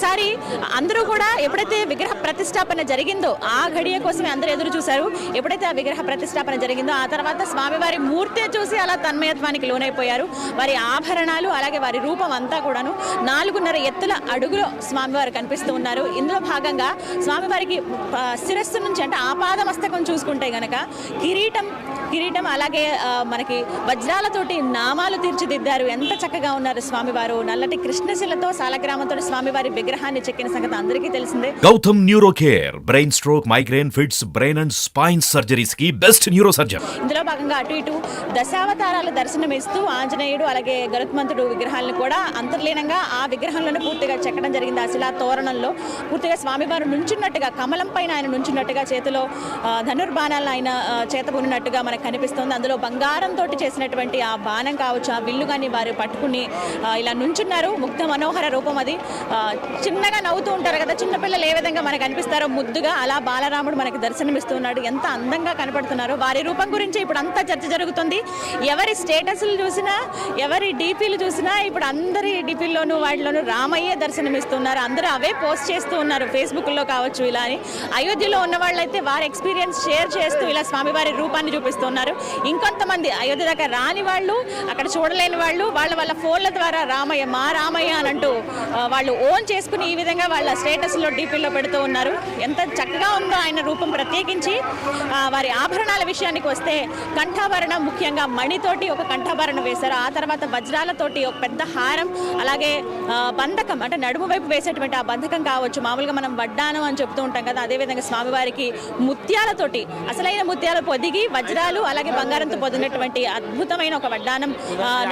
ఒకసారి అందరూ కూడా ఎప్పుడైతే విగ్రహ ప్రతిష్టాపన జరిగిందో ఆ ఘడియ కోసమే అందరూ ఎదురు చూశారు. ఎప్పుడైతే ఆ విగ్రహ ప్రతిష్టాపన జరిగిందో ఆ తర్వాత స్వామివారి మూర్తే చూసి అలా తన్మయత్వానికి లోనైపోయారు. వారి ఆభరణాలు అలాగే వారి రూపం అంతా కూడాను 4.5 ఎత్తుల అడుగులో స్వామివారు కనిపిస్తూ ఉన్నారు. ఇందులో భాగంగా స్వామివారికి శిరస్సు నుంచి అంటే ఆపాదమస్తకం చూసుకుంటే గనక కిరీటం అలాగే మనకి వజ్రాలతోటి నామాలు తీర్చిదిద్దారు. ఎంత చక్కగా ఉన్నారు స్వామివారు. నల్లటి కృష్ణశిలతో సాలగ్రామంతో స్వామివారి విగ్రహాన్ని చెక్కిన సంగతి అందరికీ తెలిసిందే. Gautam neuro care brain stroke, migraine, fits, brain and spine surgeries కి బెస్ట్ న్యూరో సర్జన్. ఇందులో భాగంగా అటు ఇటు దశావతారాల దర్శనమిస్తూ ఆంజనేయుడు అలాగే గరుత్మంతుడు విగ్రహాలను కూడా అంతర్లీనంగా ఆ విగ్రహంలోనే పూర్తిగా చెక్కడం జరిగింది. ఆ శిలా తోరణంలో పూర్తిగా స్వామివారు నుంచున్నట్టుగా, కమలం పైన ఆయన నుంచున్నట్టుగా, చేతిలో ధనుర్బాణాలను ఆయన చేతబూనినట్టుగా మనకు కనిపిస్తుంది. అందులో బంగారంతో చేసినటువంటి ఆ బాణం కావచ్చు, ఆ విల్లు కానీ వారు పట్టుకుని ఇలా నుంచున్నారు. ముగ్ధ మనోహర రూపం అది. చిన్నగా నవ్వుతూ ఉంటారు కదా చిన్నపిల్లలు, ఏ విధంగా మనకు కనిపిస్తారో ముద్దుగా, అలా బాలరాముడు మనకి దర్శనమిస్తున్నాడు. ఎంత అందంగా కనపడుతున్నారు. వారి రూపం గురించి ఇప్పుడు అంతా చర్చ జరుగుతుంది. ఎవరి స్టేటస్లు చూసినా, ఎవరి డీపీలు చూసినా ఇప్పుడు అందరి డీపీల్లోనూ వాటిలోనూ రామయ్యే దర్శనమిస్తున్నారు. అందరూ అవే పోస్ట్ చేస్తూ ఉన్నారు ఫేస్బుక్లో కావచ్చు. ఇలా అని అయోధ్యలో ఉన్న వాళ్ళైతే వారి ఎక్స్పీరియన్స్ షేర్ చేస్తూ ఇలా స్వామివారి రూపాన్ని చూపిస్తున్నారు. ఇంకొంతమంది అయోధ్య దగ్గర రాని వాళ్ళు, అక్కడ చూడలేని వాళ్ళు వాళ్ళ ఫోన్ల ద్వారా రామయ్య, మా రామయ్య అని అంటూ వాళ్ళు ఓన్ చేసుకుని ఈ విధంగా వాళ్ళ స్టేటస్లో డీపీల్లో పెడుతూ ఉన్నారు. ఎంత చక్కగా ఉందో ఆయన రూపం. ప్రత్యేకించి వారి ఆభరణాల విషయానికి వస్తే కంఠాభరణం, ముఖ్యంగా మణితోటి ఒక కంఠాభరణం వేశారు. ఆ తర్వాత వజ్రాలతోటి ఒక పెద్ద హారం, అలాగే బంధకం అంటే నడుము వైపు వేసేటువంటి ఆ బంధకం కావచ్చు, మామూలుగా మనం వడ్డానం అని చెప్తూ ఉంటాం కదా, అదేవిధంగా స్వామివారికి ముత్యాలతోటి, అసలైన ముత్యాలు పొదిగి వజ్రాలు అలాగే బంగారంతో పొదిగినటువంటి అద్భుతమైన ఒక వడ్డానం,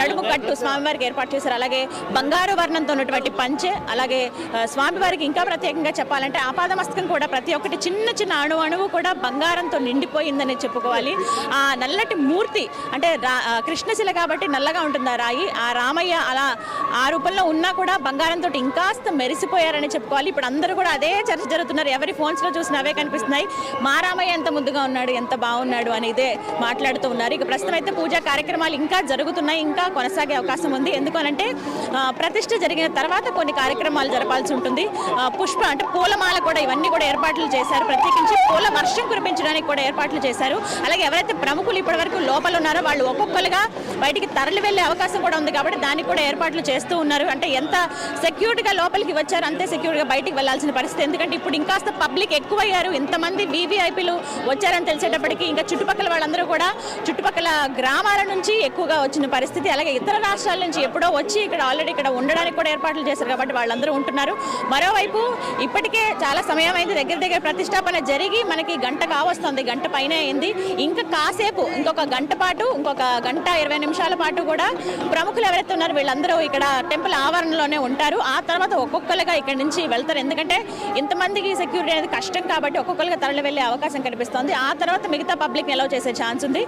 నడుము కట్టు స్వామివారికి ఏర్పాటు చేశారు. అలాగే బంగారు వర్ణంతో ఉన్నటువంటి పంచె, అలాగే స్వామివారికి ఇంకా ప్రత్యేకంగా చెప్పాలంటే ఆపాదమస్తకం కూడా ప్రతి ఒక్కటి చిన్న చిన్న అణువు కూడా బంగారంతో నిండిపోయిందని చెప్పుకోవాలి. ఆ నల్లటి మూర్తి అంటే కృష్ణశిల కాబట్టి నల్లగా ఉంటుంది ఆ రాయి. ఆ రామయ్య అలా ఆ రూపంలో ఉన్నా కూడా బంగారంతో ఇంకాస్త మెరిసిపోయారని చెప్పుకోవాలి. ఇప్పుడు అందరూ కూడా అదే చర్చ జరుగుతున్నారు. ఎవరి ఫోన్స్లో చూసినా అవే కనిపిస్తున్నాయి. మా రామయ్య ఎంత ముద్దుగా ఉన్నాడు, ఎంత బాగున్నాడు అని ఇదే మాట్లాడుతూ ఉన్నారు. ఇక ప్రస్తుతం అయితే పూజా కార్యక్రమాలు ఇంకా జరుగుతున్నాయి, ఇంకా కొనసాగే అవకాశం ఉంది. ఎందుకనంటే ప్రతిష్ఠ జరిగిన తర్వాత కొన్ని కార్యక్రమాలు జరపాల్సి ఉంటుంది. పుష్ప అంటే పూలమాల కూడా ఇవన్నీ కూడా ఏర్పాట్లు చేశారు. ప్రత్యేకించి పూల వర్షం కురిపించడానికి కూడా ఏర్పాట్లు చేశారు. అలాగే ఎవరైతే ప్రముఖులు ఇప్పటి వరకు లోపల ఉన్నారో వాళ్ళు ఒక్కొక్కరుగా బయటికి తరలి వెళ్లే అవకాశం కూడా ఉంది కాబట్టి దానికి కూడా ఏర్పాట్లు చేస్తూ ఉన్నారు. అంటే ఎంత సెక్యూర్డ్గా లోపలికి వచ్చారు అంతే సెక్యూర్డ్గా బయటికి వెళ్లాల్సిన పరిస్థితి. ఎందుకంటే ఇప్పుడు ఇంకాస్త పబ్లిక్ ఎక్కువయ్యారు. ఇంతమంది వీవీఐపీలు వచ్చారని తెలిసేటప్పటికీ ఇంకా చుట్టుపక్కల వాళ్ళందరూ కూడా చుట్టుపక్కల గ్రామాల నుంచి ఎక్కువగా వచ్చిన పరిస్థితి. అలాగే ఇతర రాష్ట్రాల నుంచి ఎప్పుడో వచ్చి ఇక్కడ ఆల్రెడీ ఇక్కడ ఉండడానికి కూడా ఏర్పాట్లు చేశారు కాబట్టి వాళ్ళందరూ ఉంటున్నారు. మరోవైపు ఇప్పటికే చాలా సమయం అయింది. దగ్గర ప్రతిష్టాపన జరిగి మనకి గంట కావస్తుంది, గంట పైన అయింది. ఇంకా కాసేపు ఇంకొక గంట పాటు, ఇంకొక గంట 20 నిమిషాల పాటు కూడా ప్రముఖులు ఎవరైతే ఉన్నారో వీళ్ళందరూ ఇక్కడ టెంపుల్ ఆవరణలోనే ఉంటారు. ఆ తర్వాత ఒక్కొక్కరుగా ఇక్కడ నుంచి వెళ్తారు. ఎందుకంటే ఇంతమందికి సెక్యూరిటీ అనేది కష్టం కాబట్టి ఒక్కొక్కరుగా తరలి వెళ్లే అవకాశం కనిపిస్తోంది. ఆ తర్వాత మిగతా పబ్లిక్ ఎలవ్ చేసే ఛాన్స్ ఉంది.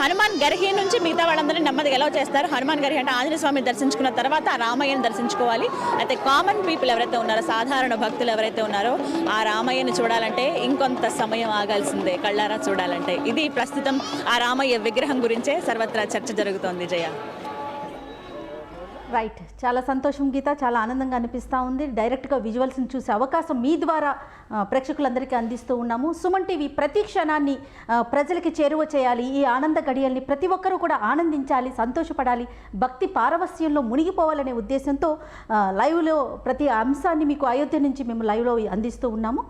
హనుమాన్ గర్హి నుంచి మిగతా వాళ్ళందరినీ నెమ్మదిగా ఎలవ్ చేస్తారు. హనుమాన్ గర్హి అంటే ఆంజనేయ స్వామిని దర్శించుకున్న తర్వాత ఆ రామయ్యను దర్శించుకోవాలి. అయితే కామన్ పీపుల్ ఎవరైతే ఉన్నారో, సాధారణ భక్తులు ఎవరైతే ఉన్నారో ఆ రామయ్యను చూడాలంటే ఇంకొంత సమయం ఆగాల్సిందే, కళ్ళారా చూడాలంటే. ఇది ప్రస్తుతం ఆ రామయ్య విగ్రహం గురించే సర్వత్రా చర్చ జరుగుతోంది. జయ రైట్, చాలా సంతోషం గీత, చాలా ఆనందంగా అనిపిస్తూ ఉంది. డైరెక్ట్గా విజువల్స్ని చూసే అవకాశం మీ ద్వారా ప్రేక్షకులందరికీ అందిస్తూ ఉన్నాము. సుమన్ టీవీ ప్రతి క్షణాన్ని ప్రజలకి చేరువ చేయాలి. ఈ ఆనంద గడియల్ని ప్రతి ఒక్కరూ కూడా ఆనందించాలి, సంతోషపడాలి, భక్తి పారవస్యంలో మునిగిపోవాలనే ఉద్దేశంతో లైవ్లో ప్రతి అంశాన్ని మీకు అయోధ్య నుంచి మేము లైవ్లో అందిస్తూ ఉన్నాము.